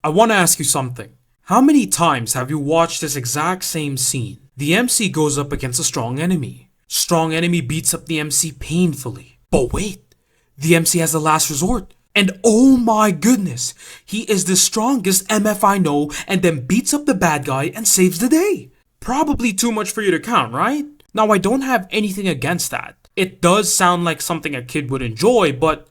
I want to ask you something. How many times have you watched this exact same scene? The MC goes up against a strong enemy. Strong enemy beats up the MC painfully. But wait, the MC has the last resort. And oh my goodness, he is the strongest MF I know and then beats up the bad guy and saves the day. Probably too much for you to count, right? Now I don't have anything against that. It does sound like something a kid would enjoy, but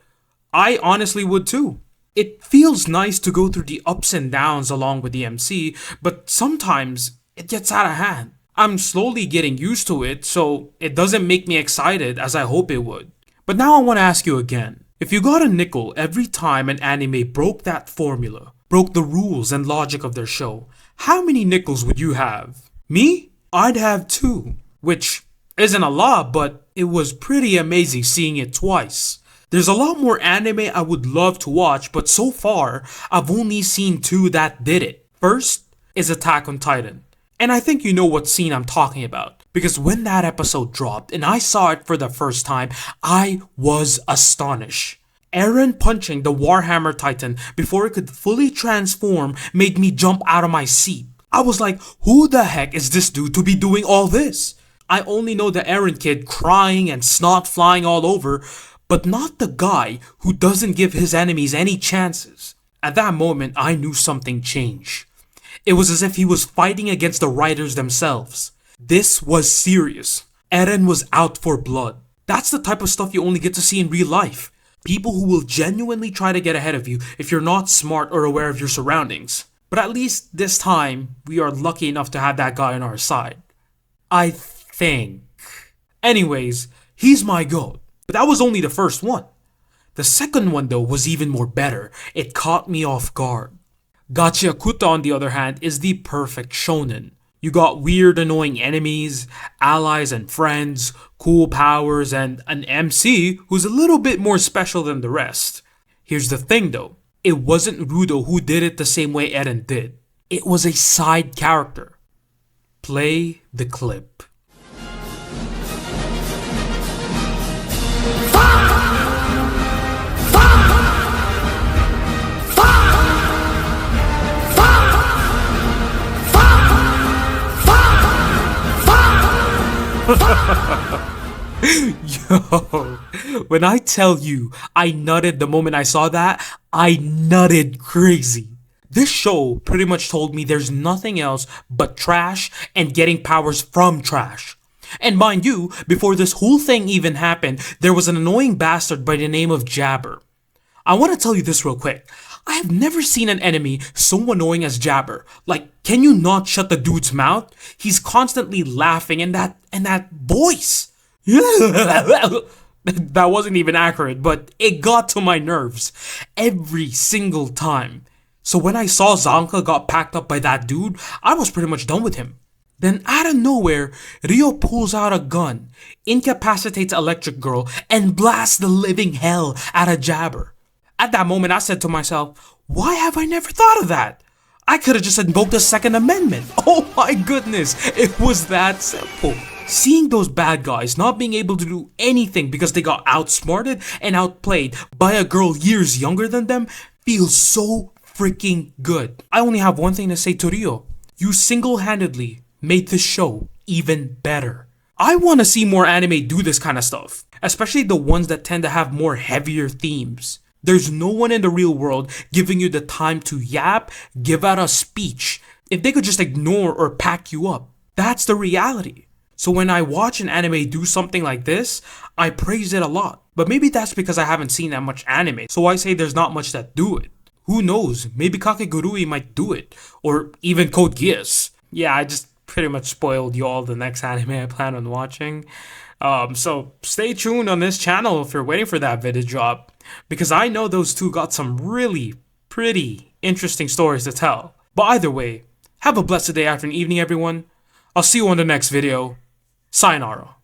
I honestly would too. It feels nice to go through the ups and downs along with the MC, but sometimes it gets out of hand. I'm slowly getting used to it, so it doesn't make me excited as I hope it would. But now I want to ask you again. If you got a nickel every time an anime broke that formula, broke the rules and logic of their show, how many nickels would you have? Me? I'd have 2, which isn't a lot, but it was pretty amazing seeing it twice. There's a lot more anime I would love to watch, but so far, I've only seen 2 that did it. First is Attack on Titan. And I think you know what scene I'm talking about. Because when that episode dropped and I saw it for the first time, I was astonished. Eren punching the Warhammer Titan before it could fully transform made me jump out of my seat. I was like, who the heck is this dude to be doing all this? I only know the Eren kid crying and snot flying all over, but not the guy who doesn't give his enemies any chances. At that moment, I knew something changed. It was as if he was fighting against the writers themselves. This was serious. Eren was out for blood. That's the type of stuff you only get to see in real life. People who will genuinely try to get ahead of you if you're not smart or aware of your surroundings. But at least this time, we are lucky enough to have that guy on our side. I think. Anyways, he's my GOAT. But that was only the first one. The second one though was even more better. It caught me off guard. Gachiakuta on the other hand is the perfect shonen. You got weird annoying enemies, allies and friends, cool powers, and an MC who's a little bit more special than the rest. Here's the thing though, it wasn't Rudo who did it the same way Eren did. It was a side character. Play the clip. Yo, when I tell you I nutted the moment I saw that, I nutted crazy. This show pretty much told me there's nothing else but trash and getting powers from trash. And mind you, before this whole thing even happened, there was an annoying bastard by the name of Jabber. I want to tell you this real quick. I have never seen an enemy so annoying as Jabber. Like, can you not shut the dude's mouth? He's constantly laughing and that voice. That wasn't even accurate, but it got to my nerves every single time. So when I saw Zanka got packed up by that dude, I was pretty much done with him. Then out of nowhere, Rio pulls out a gun, incapacitates Electric Girl, and blasts the living hell out of Jabber. At that moment, I said to myself, why have I never thought of that? I could have just invoked the Second Amendment. Oh my goodness, it was that simple. Seeing those bad guys not being able to do anything because they got outsmarted and outplayed by a girl years younger than them feels so freaking good. I only have one thing to say to Rio. You single-handedly made this show even better. I want to see more anime do this kind of stuff, especially the ones that tend to have more heavier themes. There's no one in the real world giving you the time to yap, give out a speech. If they could just ignore or pack you up, that's the reality. So when I watch an anime do something like this, I praise it a lot. But maybe that's because I haven't seen that much anime, so I say there's not much that do it. Who knows, maybe Kakegurui might do it, or even Code Geass. Yeah, I just pretty much spoiled you all the next anime I plan on watching. So stay tuned on this channel if you're waiting for that video drop, because I know those two got some really pretty interesting stories to tell. But either way, have a blessed day, afternoon, evening, everyone. I'll see you on the next video. Sayonara.